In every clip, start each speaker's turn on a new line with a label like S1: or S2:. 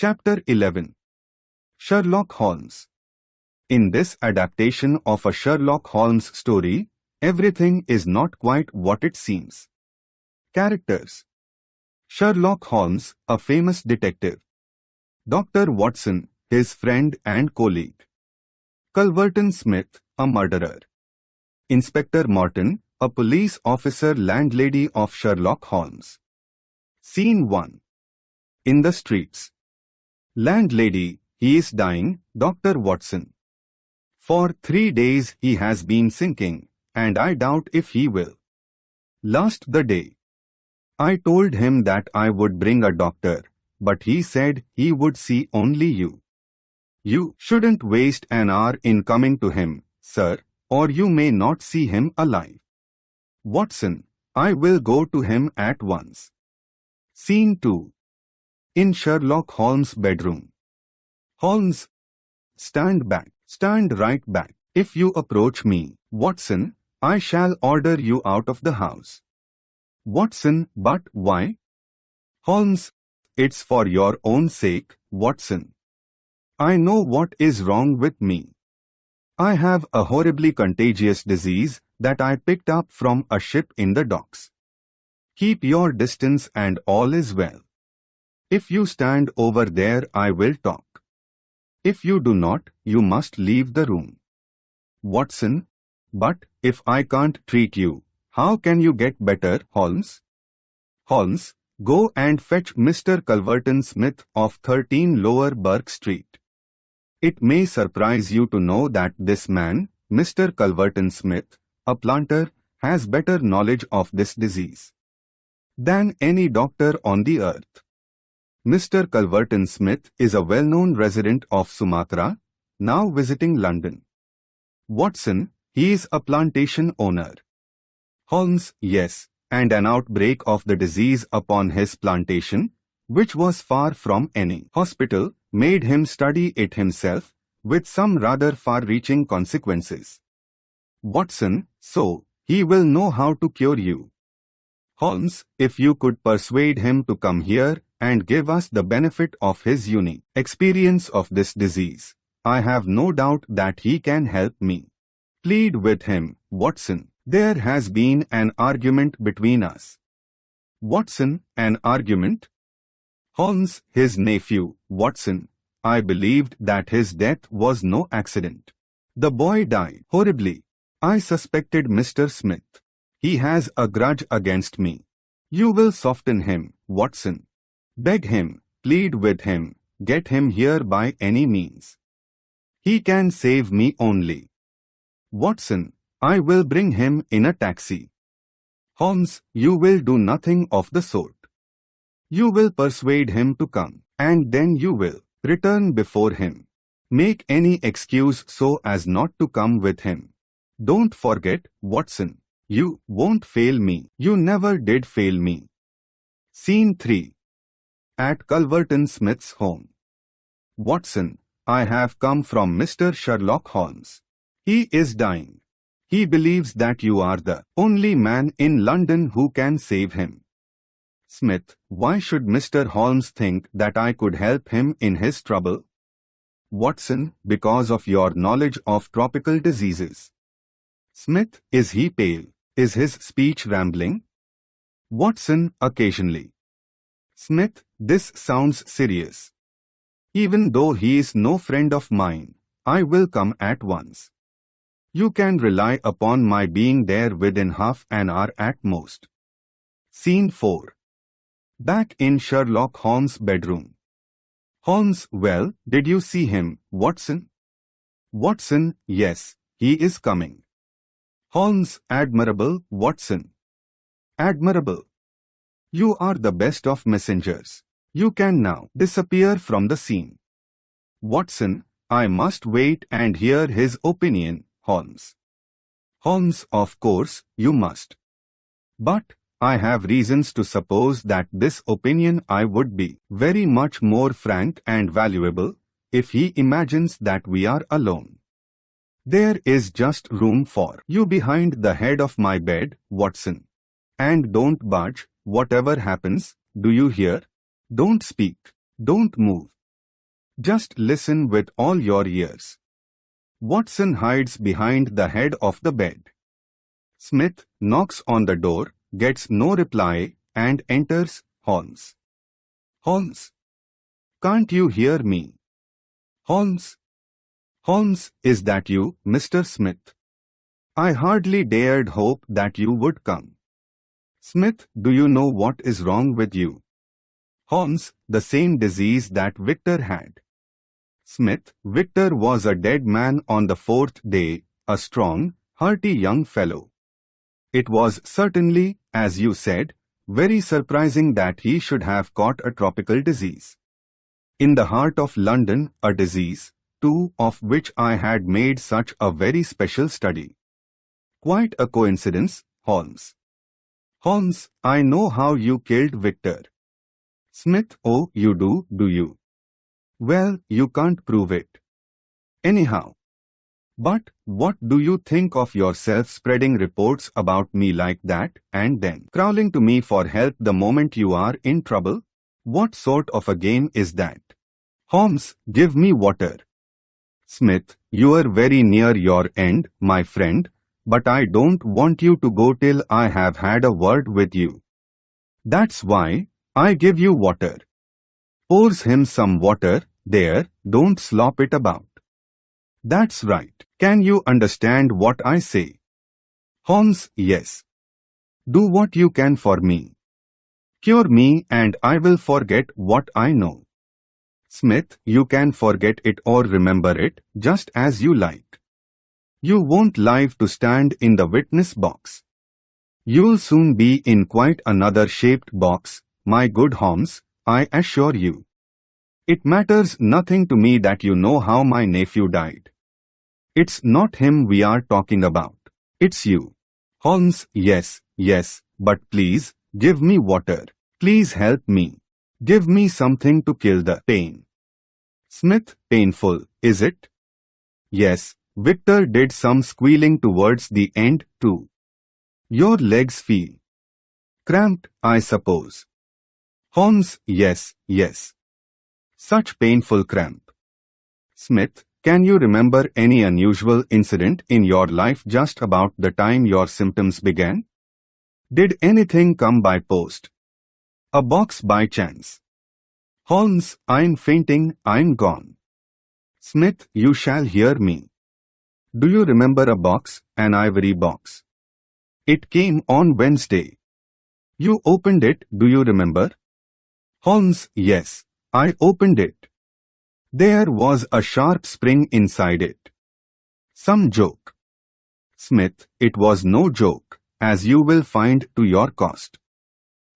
S1: Chapter 11. Sherlock Holmes. In this adaptation of a Sherlock Holmes story, everything is not quite what it seems. Characters: Sherlock Holmes, a famous detective. Dr. Watson, his friend and colleague. Culverton Smith, a murderer. Inspector Morton, a police officer, landlady of Sherlock Holmes. Scene 1. In the streets. Landlady: he is dying, Dr. Watson. For 3 days he has been sinking, and I doubt if he will last the day. I told him that I would bring a doctor, but he said he would see only you. You shouldn't waste an hour in coming to him, sir, or you may not see him alive. Watson: I will go to him at once. Scene 2. In Sherlock Holmes' bedroom. Holmes: stand back, stand right back. If you approach me, Watson, I shall order you out of the house. Watson: but why? Holmes: it's for your own sake, Watson. I know what is wrong with me. I have a horribly contagious disease that I picked up from a ship in the docks. Keep your distance and all is well. If you stand over there, I will talk. If you do not, you must leave the room. Watson: but if I can't treat you, how can you get better, Holmes? Holmes: go and fetch Mr. Culverton Smith of 13 Lower Burke Street. It may surprise you to know that this man, Mr. Culverton Smith, a planter, has better knowledge of this disease than any doctor on the earth. Mr. Culverton Smith is a well-known resident of Sumatra, now visiting London. Watson: he is a plantation owner. Holmes: yes, and an outbreak of the disease upon his plantation, which was far from any hospital, made him study it himself, with some rather far-reaching consequences. Watson: so, he will know how to cure you. Holmes: if you could persuade him to come here and give us the benefit of his unique experience of this disease, I have no doubt that he can help me. Plead with him, Watson. There has been an argument between us. Watson: an argument? Holmes: his nephew, Watson. I believed that his death was no accident. The boy died horribly. I suspected Mr. Smith. He has a grudge against me. You will soften him, Watson. Beg him, plead with him, get him here by any means. He can save me only. Watson: I will bring him in a taxi. Holmes: you will do nothing of the sort. You will persuade him to come, and then you will return before him. Make any excuse so as not to come with him. Don't forget, Watson, you won't fail me. You never did fail me. Scene 3. At Culverton Smith's home. Watson: I have come from Mr. Sherlock Holmes. He is dying. He believes that you are the only man in London who can save him. Smith: why should Mr. Holmes think that I could help him in his trouble? Watson: because of your knowledge of tropical diseases. Smith: is he pale? Is his speech rambling? Watson: occasionally. Smith: this sounds serious. Even though he is no friend of mine, I will come at once. You can rely upon my being there within half an hour at most. Scene 4. Back in Sherlock Holmes' bedroom. Holmes: well, did you see him, Watson? Watson: yes, he is coming. Holmes: admirable, Watson. Admirable. You are the best of messengers. You can now disappear from the scene. Watson: I must wait and hear his opinion, Holmes. Holmes: of course, you must. But I have reasons to suppose that this opinion I would be very much more frank and valuable if he imagines that we are alone. There is just room for you behind the head of my bed, Watson. And don't budge, whatever happens, do you hear? Don't speak, don't move. Just listen with all your ears. Watson hides behind the head of the bed. Smith knocks on the door, gets no reply, and enters. Holmes. Holmes. Can't you hear me? Holmes. Holmes, is that you, Mr. Smith? I hardly dared hope that you would come. Smith, do you know what is wrong with you? Holmes, the same disease that Victor had. Smith, Victor was a dead man on the fourth day, a strong, hearty young fellow. It was certainly, as you said, very surprising that he should have caught a tropical disease. In the heart of London, a disease, too, of which I had made such a very special study. Quite a coincidence, Holmes. Holmes, I know how you killed Victor. Smith, oh, you do you? Well, you can't prove it. Anyhow. But, what do you think of yourself spreading reports about me like that, and then crawling to me for help the moment you are in trouble? What sort of a game is that? Holmes, give me water. Smith, you are very near your end, my friend, but I don't want you to go till I have had a word with you. That's why I give you water. Pours him some water. There, don't slop it about. That's right. Can you understand what I say? Holmes, yes. Do what you can for me. Cure me and I will forget what I know. Smith, you can forget it or remember it, just as you like. You won't live to stand in the witness box. You'll soon be in quite another shaped box, my good Holmes, I assure you. It matters nothing to me that you know how my nephew died. It's not him we are talking about. It's you. Holmes, yes, but please, give me water. Please help me. Give me something to kill the pain. Smith, painful, is it? Yes, Victor did some squealing towards the end too. Your legs feel cramped, I suppose. Holmes, yes. Such painful cramp. Smith, can you remember any unusual incident in your life just about the time your symptoms began? Did anything come by post? A box by chance? Holmes, I'm fainting, I'm gone. Smith, you shall hear me. Do you remember a box, an ivory box? It came on Wednesday. You opened it, do you remember? Holmes, yes. I opened it. There was a sharp spring inside it. Some joke. Smith, it was no joke, as you will find to your cost.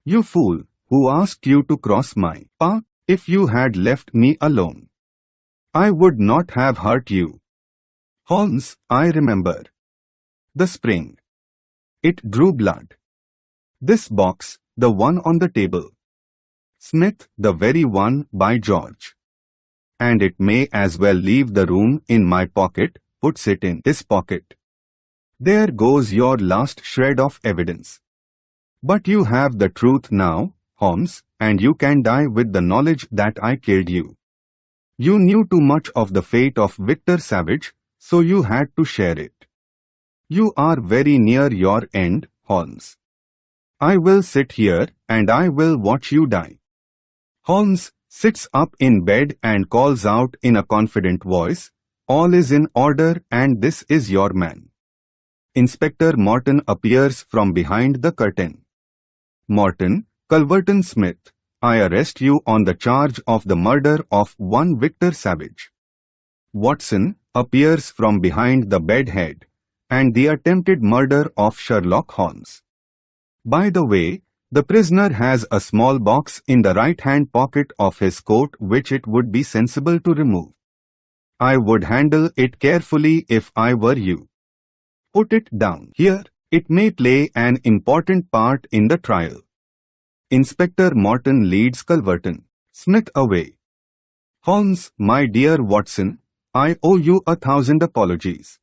S1: You fool, who asked you to cross my path? If you had left me alone, I would not have hurt you. Holmes, I remember. The spring. It drew blood. This box, the one on the table. Smith, the very one, by George. And it may as well leave the room in my pocket, puts it in his pocket. There goes your last shred of evidence. But you have the truth now, Holmes, and you can die with the knowledge that I killed you. You knew too much of the fate of Victor Savage, so you had to share it. You are very near your end, Holmes. I will sit here, and I will watch you die. Holmes sits up in bed and calls out in a confident voice, all is in order and this is your man. Inspector Morton appears from behind the curtain. Morton, Culverton Smith, I arrest you on the charge of the murder of one Victor Savage. Watson appears from behind the bed head, and the attempted murder of Sherlock Holmes. By the way, the prisoner has a small box in the right-hand pocket of his coat which it would be sensible to remove. I would handle it carefully if I were you. Put it down here. It may play an important part in the trial. Inspector Morton leads Culverton Smith away. Holmes, my dear Watson, I owe you 1,000 apologies.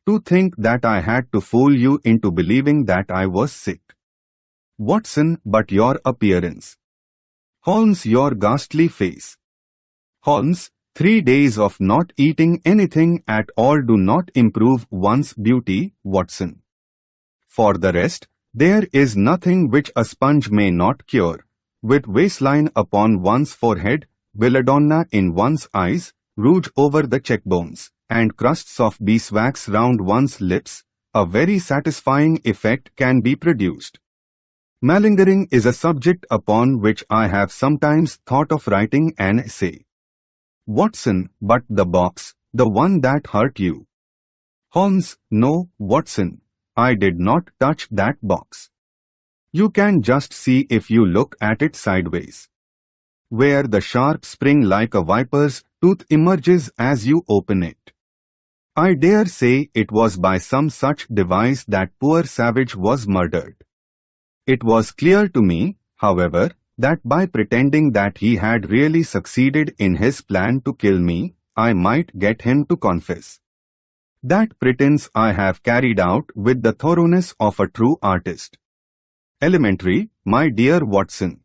S1: To think that I had to fool you into believing that I was sick. Watson, but your appearance. Holmes, your ghastly face. Holmes, 3 days of not eating anything at all do not improve one's beauty, Watson. For the rest, there is nothing which a sponge may not cure. With waistline upon one's forehead, belladonna in one's eyes, rouge over the cheekbones, and crusts of beeswax round one's lips, a very satisfying effect can be produced. Malingering is a subject upon which I have sometimes thought of writing an essay. Watson, but the box, the one that hurt you. Holmes, no, Watson, I did not touch that box. You can just see if you look at it sideways. Where the sharp spring like a viper's tooth emerges as you open it. I dare say it was by some such device that poor savage was murdered. It was clear to me, however, that by pretending that he had really succeeded in his plan to kill me, I might get him to confess. That pretense I have carried out with the thoroughness of a true artist. Elementary, my dear Watson.